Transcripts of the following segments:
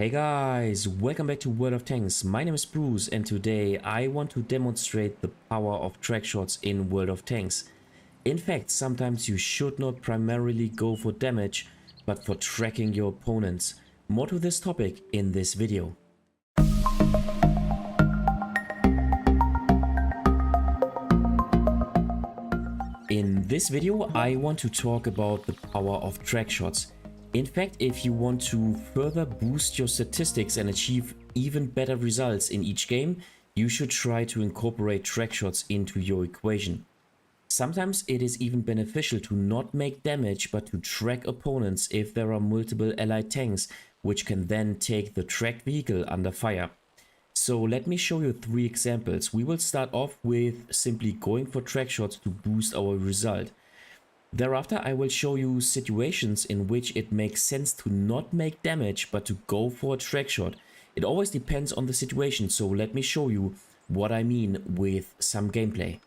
Hey guys, welcome back to World of Tanks. My name is Bruce and today I want to demonstrate the power of track shots in World of Tanks. In fact, sometimes you should not primarily go for damage, but for tracking your opponents. More to this topic in this video. In this video, I want to talk about the power of track shots. In fact, if you want to further boost your statistics and achieve even better results in each game, you should try to incorporate track shots into your equation. Sometimes it is even beneficial to not make damage but to track opponents if there are multiple allied tanks, which can then take the tracked vehicle under fire. So let me show you 3 examples. We will start off with simply going for track shots to boost our result. Thereafter, I will show you situations in which it makes sense to not make damage but to go for a track shot. It always depends on the situation, so let me show you what I mean with some gameplay.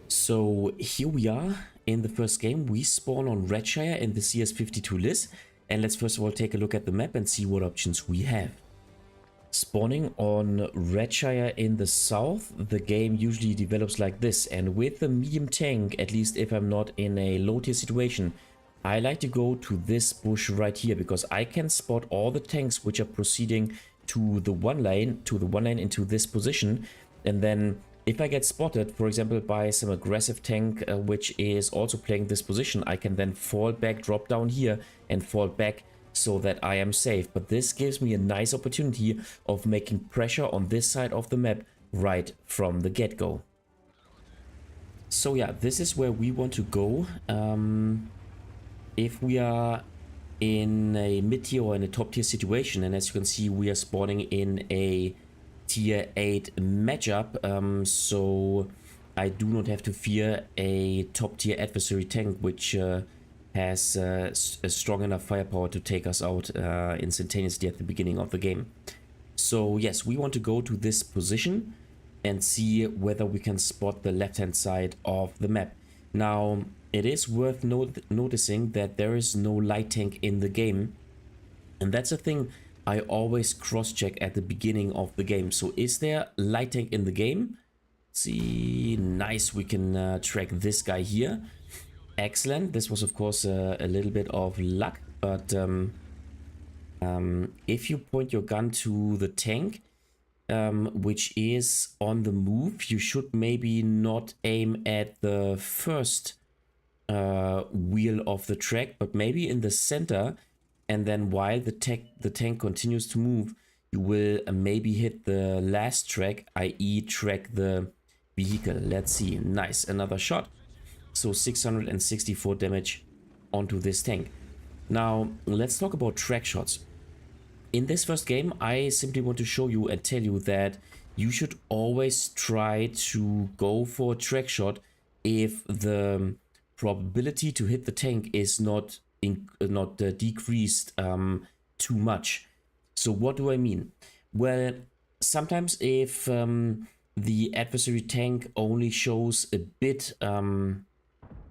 So here we are in the first game. We spawn on Redshire in the CS52 list, and let's first of all take a look at the map and see what options we have. Spawning on Redshire in the south, the game usually develops like this, and with the medium tank, at least if I'm not in a low tier situation, I like to go to this bush right here because I can spot all the tanks which are proceeding to the one lane into this position, and then if I get spotted, for example, by some aggressive tank which is also playing this position, I can then fall back, drop down here and fall back so that I am safe. But this gives me a nice opportunity of making pressure on this side of the map right from the get-go. So yeah, this is where we want to go. If we are in a mid-tier or in a top-tier situation, and as you can see, we are spawning in a tier 8 matchup, so I do not have to fear a top-tier adversary tank which has a strong enough firepower to take us out instantaneously at the beginning of the game. So yes, we want to go to this position and see whether we can spot the left-hand side of the map. Now, it is worth noticing that there is no light tank in the game, and that's a thing I always cross-check at the beginning of the game. So is there light tank in the game? Let's see, nice, we can track this guy here. Excellent. This was of course a little bit of luck, but if you point your gun to the tank, which is on the move, you should maybe not aim at the first wheel of the track, but maybe in the center, and then while the tank continues to move, you will maybe hit the last track, i.e. track the vehicle. Let's see. Nice. Another shot. So 664 damage onto this tank. Now let's talk about track shots. In this first game, I simply want to show you and tell you that you should always try to go for a track shot if the probability to hit the tank is not decreased too much. So what do I mean? Well, sometimes if the adversary tank only shows a bit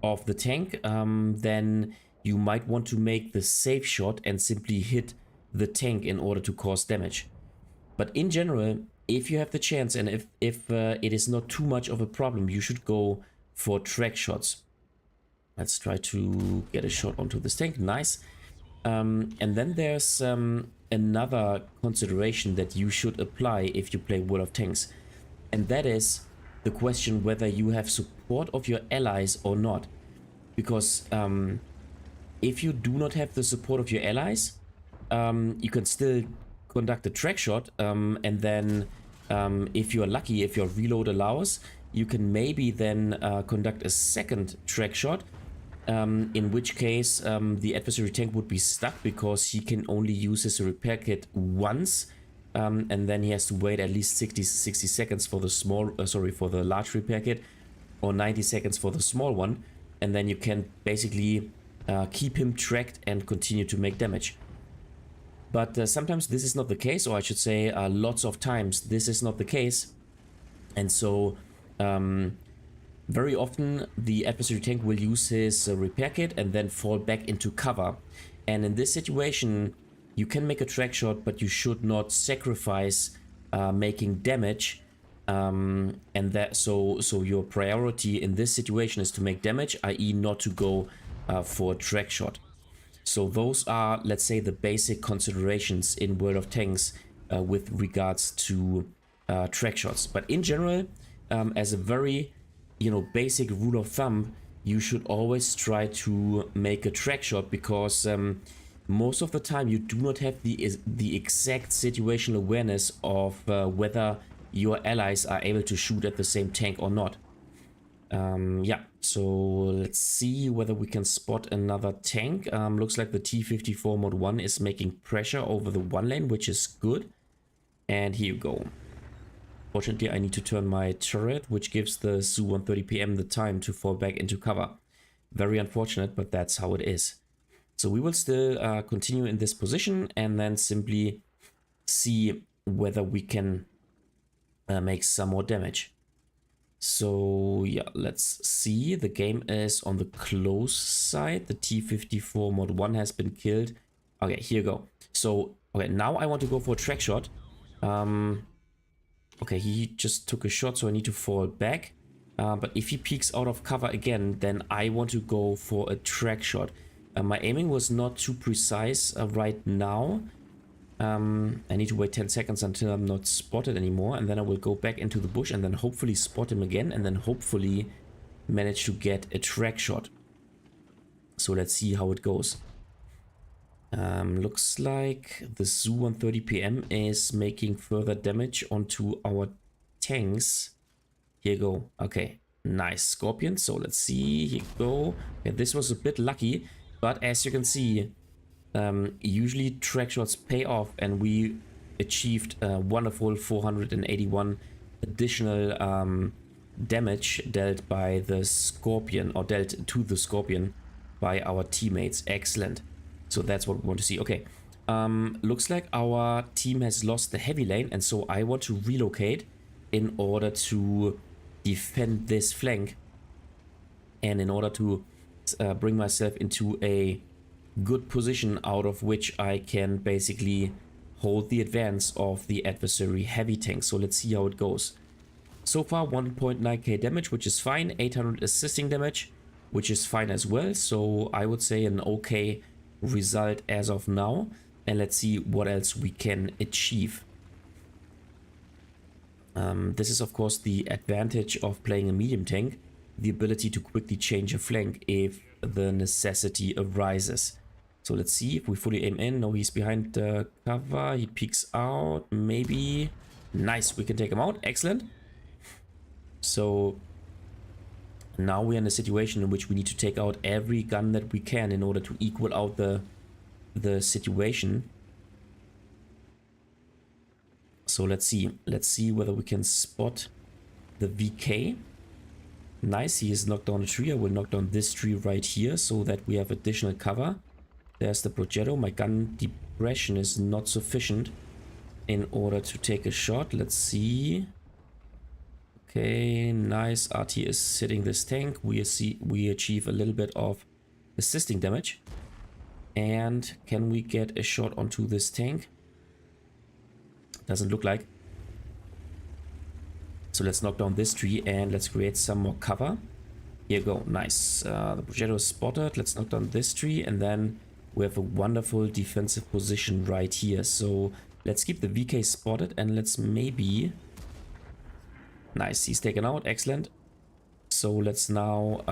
of the tank, then you might want to make the safe shot and simply hit the tank in order to cause damage. But in general, if you have the chance and if it is not too much of a problem, you should go for track shots. Let's try to get a shot onto this tank. Nice. And then there's another consideration that you should apply if you play World of Tanks, and that is the question whether you have support of your allies or not. Because if you do not have the support of your allies, you can still conduct a track shot, and then if you're lucky, if your reload allows, you can maybe then conduct a second track shot, in which case the adversary tank would be stuck because he can only use his repair kit once. And then he has to wait at least 60 seconds for the for the large repair kit, or 90 seconds for the small one, and then you can basically keep him tracked and continue to make damage. But sometimes this is not the case, or I should say lots of times this is not the case, and so very often the adversary tank will use his repair kit and then fall back into cover, and in this situation you can make a track shot, but you should not sacrifice making damage. And that so your priority in this situation is to make damage, i.e. not to go for a track shot. So those are, let's say, the basic considerations in World of Tanks with regards to track shots. But in general, as a very, basic rule of thumb, you should always try to make a track shot, because most of the time you do not have the exact situational awareness of whether your allies are able to shoot at the same tank or not. Yeah, so let's see whether we can spot another tank. Looks like the T-54 Mod 1 is making pressure over the 1 lane, which is good. And here you go. Fortunately, I need to turn my turret, which gives the Su-130 PM the time to fall back into cover. Very unfortunate, but that's how it is. So we will still continue in this position and then simply see whether we can make some more damage. So yeah, let's see. The game is on the close side. The T-54 Mod 1 has been killed. Okay, here you go. So, okay, now I want to go for a track shot. Okay, he just took a shot, so I need to fall back. But if he peeks out of cover again, then I want to go for a track shot. My aiming was not too precise right now. I need to wait 10 seconds until I'm not spotted anymore, and then I will go back into the bush and then hopefully spot him again, and then hopefully manage to get a track shot. So let's see how it goes. Looks like the Su-130 PM is making further damage onto our tanks. Here you go. Okay, nice Scorpion. So let's see. Here you go. Okay, this was a bit lucky, but as you can see, usually track shots pay off, and we achieved a wonderful 481 additional damage dealt by the Scorpion, or dealt to the Scorpion by our teammates. Excellent. So that's what we want to see. Okay, looks like our team has lost the heavy lane, and so I want to relocate in order to defend this flank, and in order to bring myself into a good position out of which I can basically hold the advance of the adversary heavy tank. So let's see how it goes. So far 1.9k damage, which is fine. 800 assisting damage, which is fine as well. So I would say an okay result as of now, and let's see what else we can achieve. This is of course the advantage of playing a medium tank, the ability to quickly change a flank if the necessity arises. So let's see if we fully aim in. No, he's behind the cover. He peeks out. Maybe. Nice. We can take him out. Excellent. So now we're in a situation in which we need to take out every gun that we can in order to equal out the situation. So let's see. Let's see whether we can spot the VK. Nice. He has knocked down a tree. I will knock down this tree right here so that we have additional cover. There's the Progetto. My gun depression is not sufficient in order to take a shot. Let's see. Okay, nice. RT is hitting this tank. We achieve a little bit of assisting damage. And can we get a shot onto this tank? Doesn't look like. So let's knock down this tree and let's create some more cover. Here you go. Nice. The Progetto is spotted. Let's knock down this tree, and then we have a wonderful defensive position right here. So let's keep the VK spotted, and let's maybe... Nice, he's taken out. Excellent. So let's now,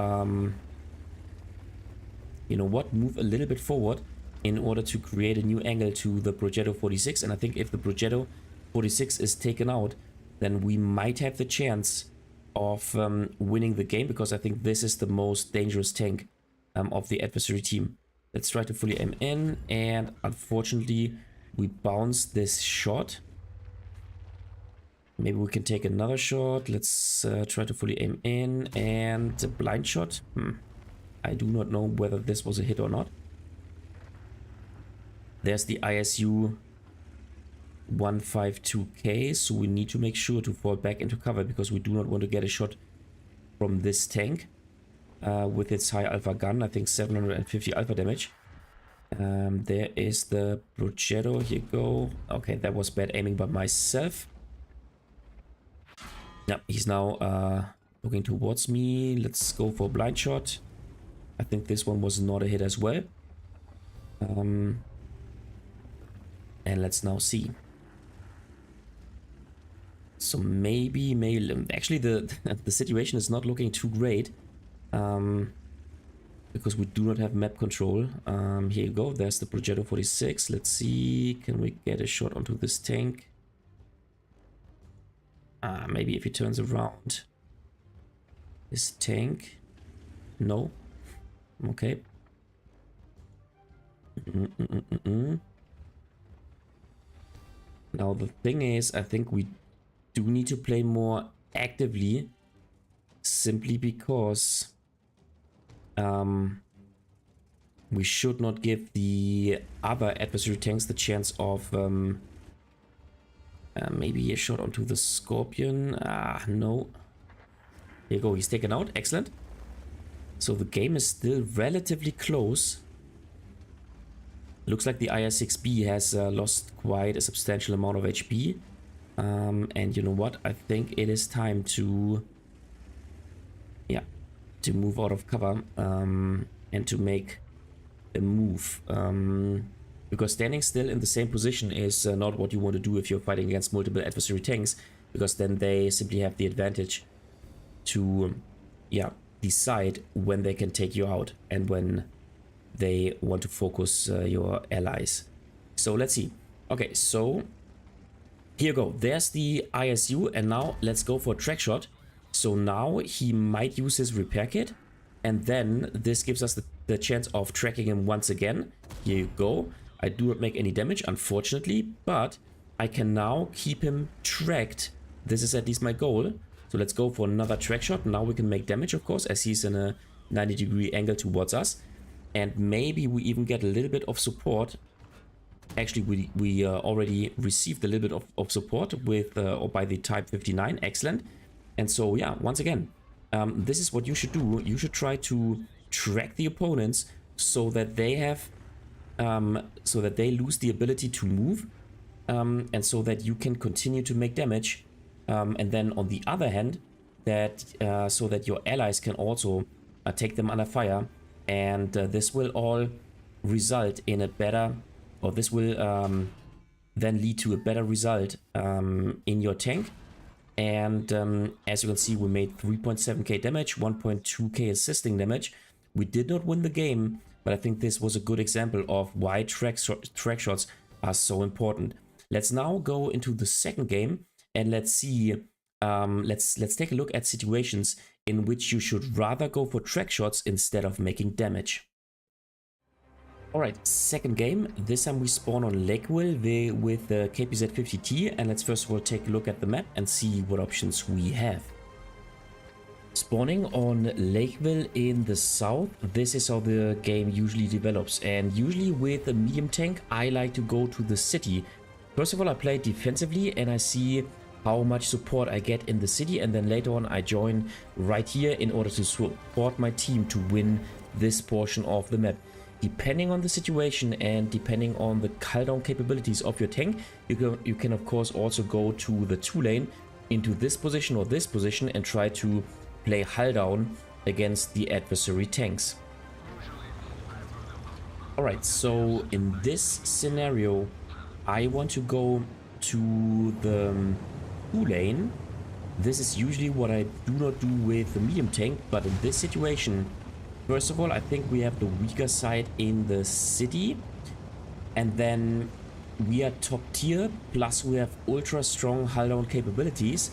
you know what, move a little bit forward in order to create a new angle to the Progetto 46. And I think if the Progetto 46 is taken out, then we might have the chance of winning the game, because I think this is the most dangerous tank of the adversary team. Let's try to fully aim in, and unfortunately we bounce this shot. Maybe we can take another shot. Let's try to fully aim in, and a blind shot. I do not know whether this was a hit or not. There's the ISU 152K, so we need to make sure to fall back into cover, because we do not want to get a shot from this tank with its high alpha gun. I think 750 alpha damage. There is the WoTO. Here you go. Okay, that was bad aiming by myself. Yeah, he's now looking towards me. Let's go for a blind shot. I think this one was not a hit as well. And let's now see. So maybe actually the the situation is not looking too great, because we do not have map control. Here you go. There's the WoTO 46. Let's see, can we get a shot onto this tank? Maybe if he turns around. This tank. No. Okay. Now the thing is, I think we do need to play more actively, simply because we should not give the other adversary tanks the chance of maybe a shot onto the Scorpion. No. Here you go, he's taken out. Excellent. So the game is still relatively close. Looks like the IS-6B has lost quite a substantial amount of HP. And you know what? I think it is time to... yeah, to move out of cover and to make a move. Because standing still in the same position is not what you want to do if you're fighting against multiple adversary tanks. Because then they simply have the advantage to, yeah, decide when they can take you out and when they want to focus your allies. So let's see. Okay, so here you go. There's the ISU, and now let's go for a track shot. So now he might use his repair kit, and then this gives us the chance of tracking him once again. Here you go. I do not make any damage, unfortunately, but I can now keep him tracked. This is at least my goal. So let's go for another track shot. Now we can make damage, of course, as he's in a 90-degree angle towards us. And maybe we even get a little bit of support. Actually, we already received a little bit of support with or by the Type 59. Excellent. And so, yeah, once again, this is what you should do. You should try to track the opponents so that they have, so that they lose the ability to move, and so that you can continue to make damage. And then on the other hand, that so that your allies can also take them under fire. And this will all result in a better, or this will then lead to a better result in your tank. And as you can see, we made 3.7k damage, 1.2k assisting damage. We did not win the game, but I think this was a good example of why track shots are so important. Let's now go into the second game and let's see. Let's take a look at situations in which you should rather go for track shots instead of making damage. Alright, second game. This time we spawn on Lakeville with the KPZ-50T, and let's first of all take a look at the map and see what options we have. Spawning on Lakeville in the south, this is how the game usually develops, and usually with a medium tank I like to go to the city. First of all, I play defensively and I see how much support I get in the city, and then later on I join right here in order to support my team to win this portion of the map. Depending on the situation and depending on the cooldown capabilities of your tank, you can of course also go to the 2-lane into this position or this position and try to play hull down against the adversary tanks. Alright, so in this scenario I want to go to the 2-lane. This is usually what I do not do with the medium tank, but in this situation, first of all, I think we have the weaker side in the city, and then we are top tier, plus we have ultra strong hull down capabilities,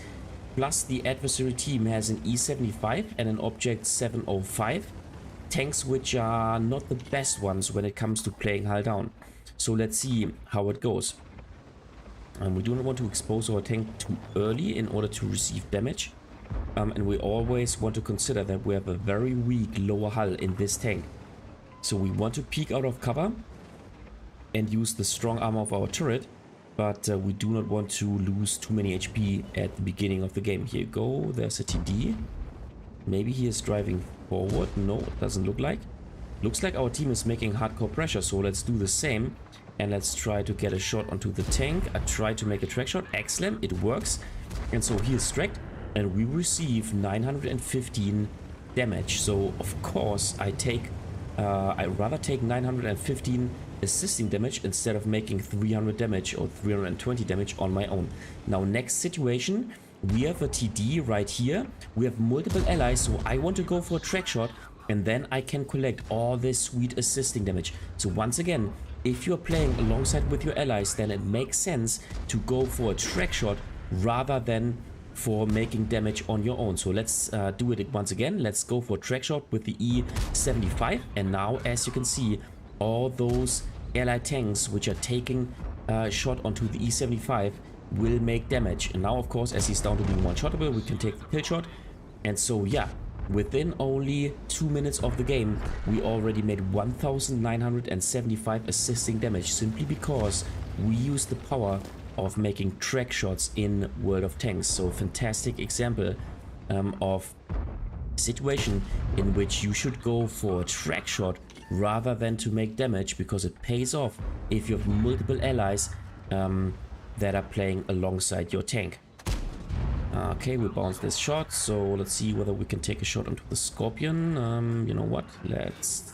plus the adversary team has an E75 and an Object 705, tanks which are not the best ones when it comes to playing hull down. So let's see how it goes. We do not want to expose our tank too early in order to receive damage. And we always want to consider that we have a very weak lower hull in this tank. So we want to peek out of cover and use the strong armor of our turret. But we do not want to lose too many HP at the beginning of the game. Here you go, there's a TD. Maybe he is driving forward. No, it doesn't look like. Looks like our team is making hardcore pressure, so let's do the same. And let's try to get a shot onto the tank. I try to make a track shot. Excellent, it works. And so he is tracked, and we receive 915 damage. So of course I rather take 915 assisting damage instead of making 300 damage or 320 damage on my own. Now next situation, we have a TD right here. We have multiple allies, so I want to go for a track shot, and then I can collect all this sweet assisting damage. So once again, if you're playing alongside with your allies, then it makes sense to go for a track shot rather than for making damage on your own. So let's do it once again. Let's go for a track shot with the E75, and now as you can see, all those allied tanks which are taking a shot onto the E75 will make damage. And now of course, as he's down to being one-shottable, we can take the kill shot. And so yeah, within only 2 minutes of the game, we already made 1975 assisting damage, simply because we used the power of making track shots in World of Tanks. So fantastic example of situation in which you should go for a track shot rather than to make damage, because it pays off if you have multiple allies that are playing alongside your tank. Okay, we bounce this shot, so let's see whether we can take a shot onto the Scorpion. You know what, let's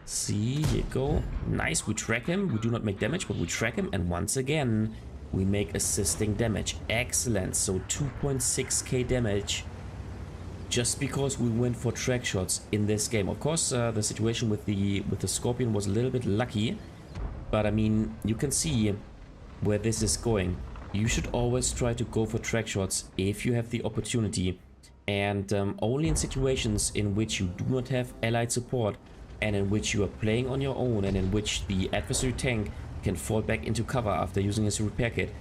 see, here you go. Nice, we track him. We do not make damage, but we track him, and once again we make assisting damage. Excellent, so 2.6k damage just because we went for track shots in this game. Of course, the situation with the Scorpion was a little bit lucky, but I mean, you can see where this is going. You should always try to go for track shots if you have the opportunity, and only in situations in which you do not have allied support, and in which you are playing on your own, and in which the adversary tank can fall back into cover after using his repair kit.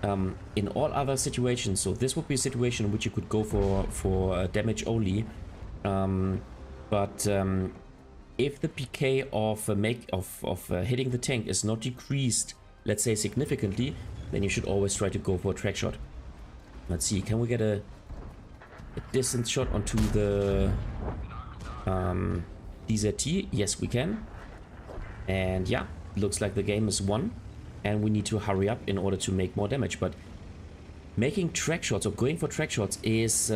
In all other situations, so this would be a situation in which you could go for damage only, but if the PK of hitting the tank is not decreased, let's say significantly, then you should always try to go for a track shot. Let's see, can we get a distance shot onto the DZT? Yes, we can. And yeah, looks like the game is won, and we need to hurry up in order to make more damage. But making track shots or going for track shots is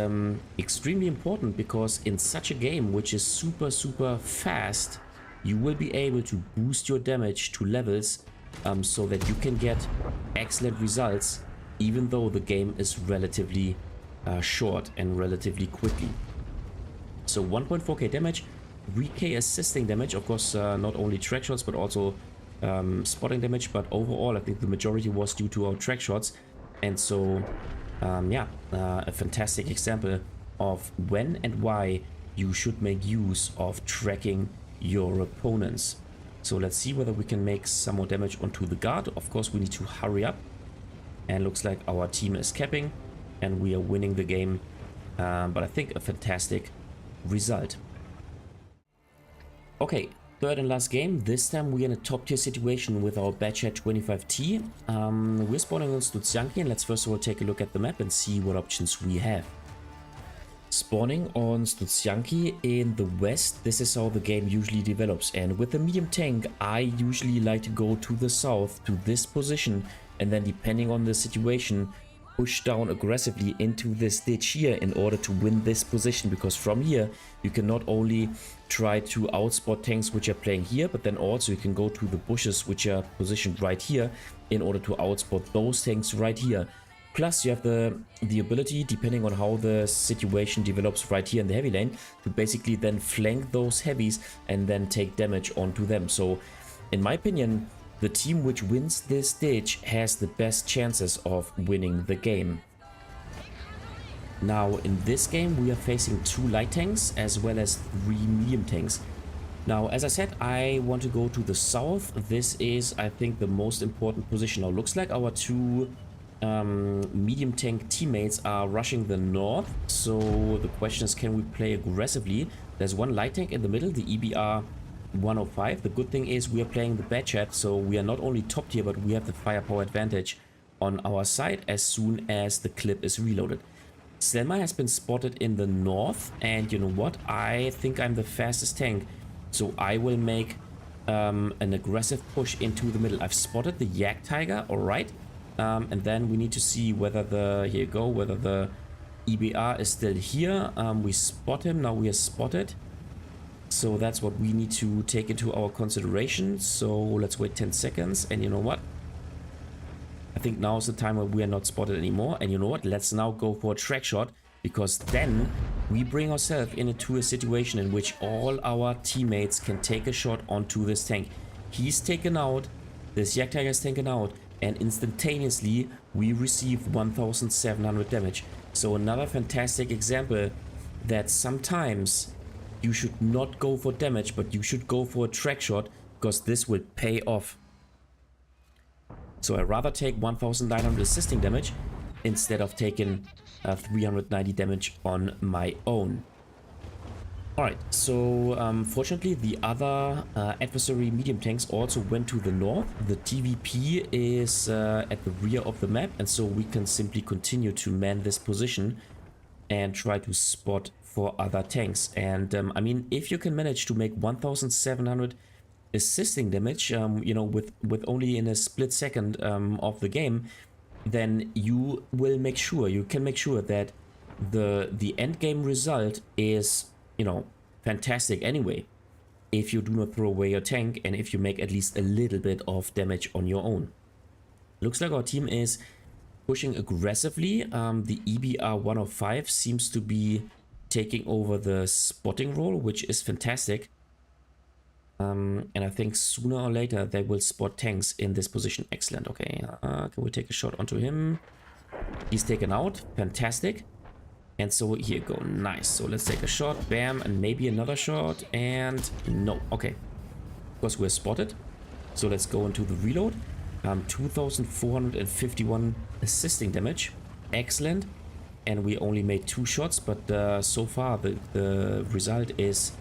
extremely important, because in such a game which is super fast, you will be able to boost your damage to levels so that you can get excellent results, even though the game is relatively short and relatively quickly. So 1.4k damage, 3k assisting damage, of course, not only track shots but also spotting damage, but overall I think the majority was due to our track shots. And so yeah, a fantastic example of when and why you should make use of tracking your opponents. So let's see whether we can make some more damage onto the guard. Of course, we need to hurry up, and looks like our team is capping and we are winning the game, but I think a fantastic result. Okay, third and last game. This time we're in a top tier situation with our Badger 25T. We're spawning on Studzianki, and let's first of all take a look at the map and see what options we have. Spawning on Studzianki in the west, this is how the game usually develops, and with the medium tank I usually like to go to the south to this position, and then depending on the situation push down aggressively into this ditch here in order to win this position, because from here you can not only try to outspot tanks which are playing here, but then also you can go to the bushes which are positioned right here in order to outspot those tanks right here. Plus you have the ability, depending on how the situation develops right here in the heavy lane, to basically then flank those heavies and then take damage onto them. So in my opinion, the team which wins this stage has the best chances of winning the game. Now in this game we are facing 2 light tanks as well as 3 medium tanks. Now as I said, I want to go to the south. This is, I think, the most important position. Now looks like our 2 medium tank teammates are rushing the north, so the question is, can we play aggressively? There's 1 light tank in the middle, the EBR 105. The good thing is we are playing the bad chat, so we are not only top tier, but we have the firepower advantage on our side as soon as the clip is reloaded. Selma has been spotted in the north, and you know what? I think I'm the fastest tank, so I will make an aggressive push into the middle. I've spotted the Yak Tiger, all right, and then we need to see whether the whether the EBR is still here. We spot him now. We are spotted, so that's what we need to take into our consideration. So let's wait 10 seconds, and you know what? I think now is the time where we are not spotted anymore. And you know what? Let's now go for a track shot, because then we bring ourselves into a situation in which all our teammates can take a shot onto this tank. He's taken out, this Yak Tiger is taken out, and instantaneously we receive 1700 damage. So another fantastic example that sometimes you should not go for damage, but you should go for a track shot, because this will pay off. So I'd rather take 1900 assisting damage instead of taking 390 damage on my own. Alright, so fortunately the other adversary medium tanks also went to the north. The TVP is at the rear of the map, and so we can simply continue to man this position and try to spot for other tanks. And I mean, if you can manage to make 1700 assisting damage, you know, with only in a split second of the game, then you will make sure, you can make sure that the end game result is, you know, fantastic anyway, if you do not throw away your tank and if you make at least a little bit of damage on your own. Looks like our team is pushing aggressively. The EBR 105 seems to be taking over the spotting role, which is fantastic. And I think sooner or later they will spot tanks in this position. Excellent. Okay, can we take a shot onto him? He's taken out. Fantastic. And so here you go. Nice. So let's take a shot. Bam. And maybe another shot. And no. Okay. Because we're spotted. So let's go into the reload. 2451 assisting damage. Excellent. And we only made 2 shots. But so far the result is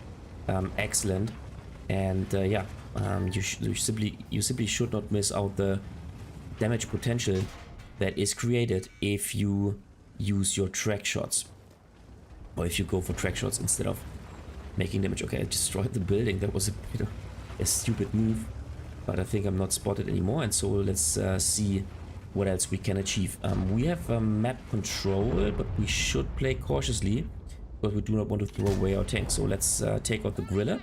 excellent. And yeah, you simply should not miss out the damage potential that is created if you use your track shots, or if you go for track shots instead of making damage. Okay, I destroyed the building. That was a bit of a stupid move, but I think I'm not spotted anymore. And so let's see what else we can achieve. We have map control, but we should play cautiously because we do not want to throw away our tank. So let's take out the griller.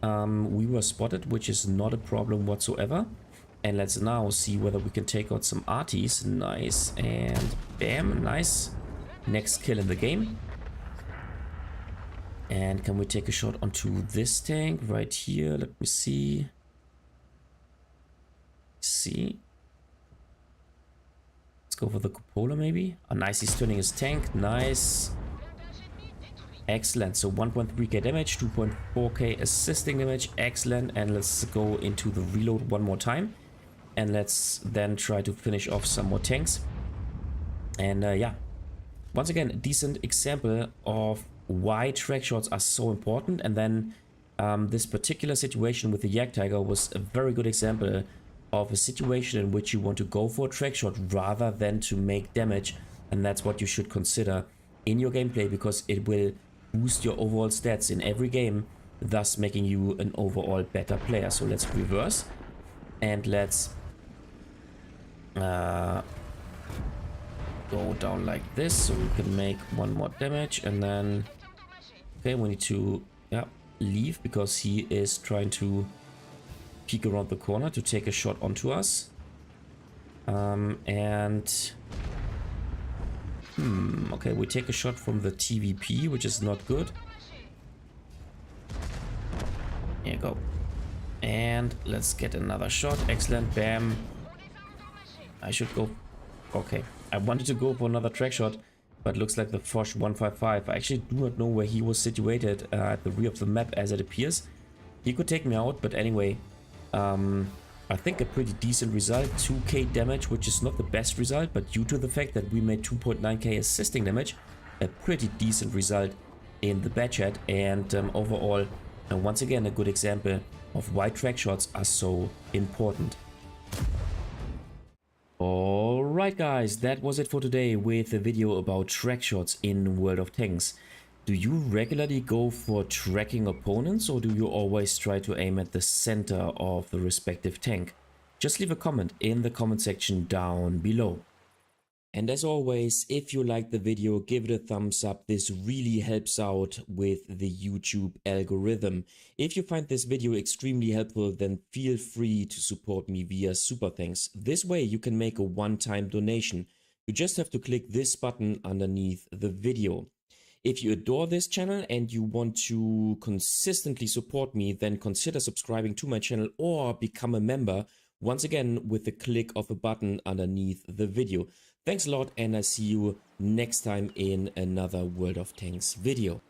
We were spotted, which is not a problem whatsoever. And let's now see whether we can take out some arties. Nice. And bam, nice. Next kill in the game. And can we take a shot onto this tank right here? Let me see. Let's go for the cupola maybe. Oh, nice, he's turning his tank. Nice. Excellent. So 1.3k damage, 2.4k assisting damage. Excellent. And let's go into the reload one more time. And let's then try to finish off some more tanks. And yeah, once again, a decent example of why track shots are so important. And then this particular situation with the Yak Tiger was a very good example of a situation in which you want to go for a track shot rather than to make damage. And that's what you should consider in your gameplay, because it will boost your overall stats in every game, thus making you an overall better player. So let's reverse and let's go down like this so we can make 1 more damage. And then okay, we need to leave because he is trying to peek around the corner to take a shot onto us. Okay, we take a shot from the TVP, which is not good. Here you go. And let's get another shot. Excellent. Bam. I should go. Okay, I wanted to go for another track shot, but looks like the Foch 155. I actually do not know where he was situated at the rear of the map as it appears. He could take me out, but anyway, I think a pretty decent result. 2k damage, which is not the best result, but due to the fact that we made 2.9k assisting damage, a pretty decent result in the bad chat. And overall, once again, a good example of why track shots are so important. Alright. Alright guys, that was it for today with a video about track shots in World of Tanks. Do you regularly go for tracking opponents, or do you always try to aim at the center of the respective tank? Just leave a comment in the comment section down below. And as always, if you liked the video, give it a thumbs up. This really helps out with the YouTube algorithm. If you find this video extremely helpful, then feel free to support me via Super Thanks. This way you can make a one-time donation. You just have to click this button underneath the video. If you adore this channel and you want to consistently support me, then consider subscribing to my channel or become a member, once again with the click of a button underneath the video. Thanks a lot, and I see you next time in another World of Tanks video.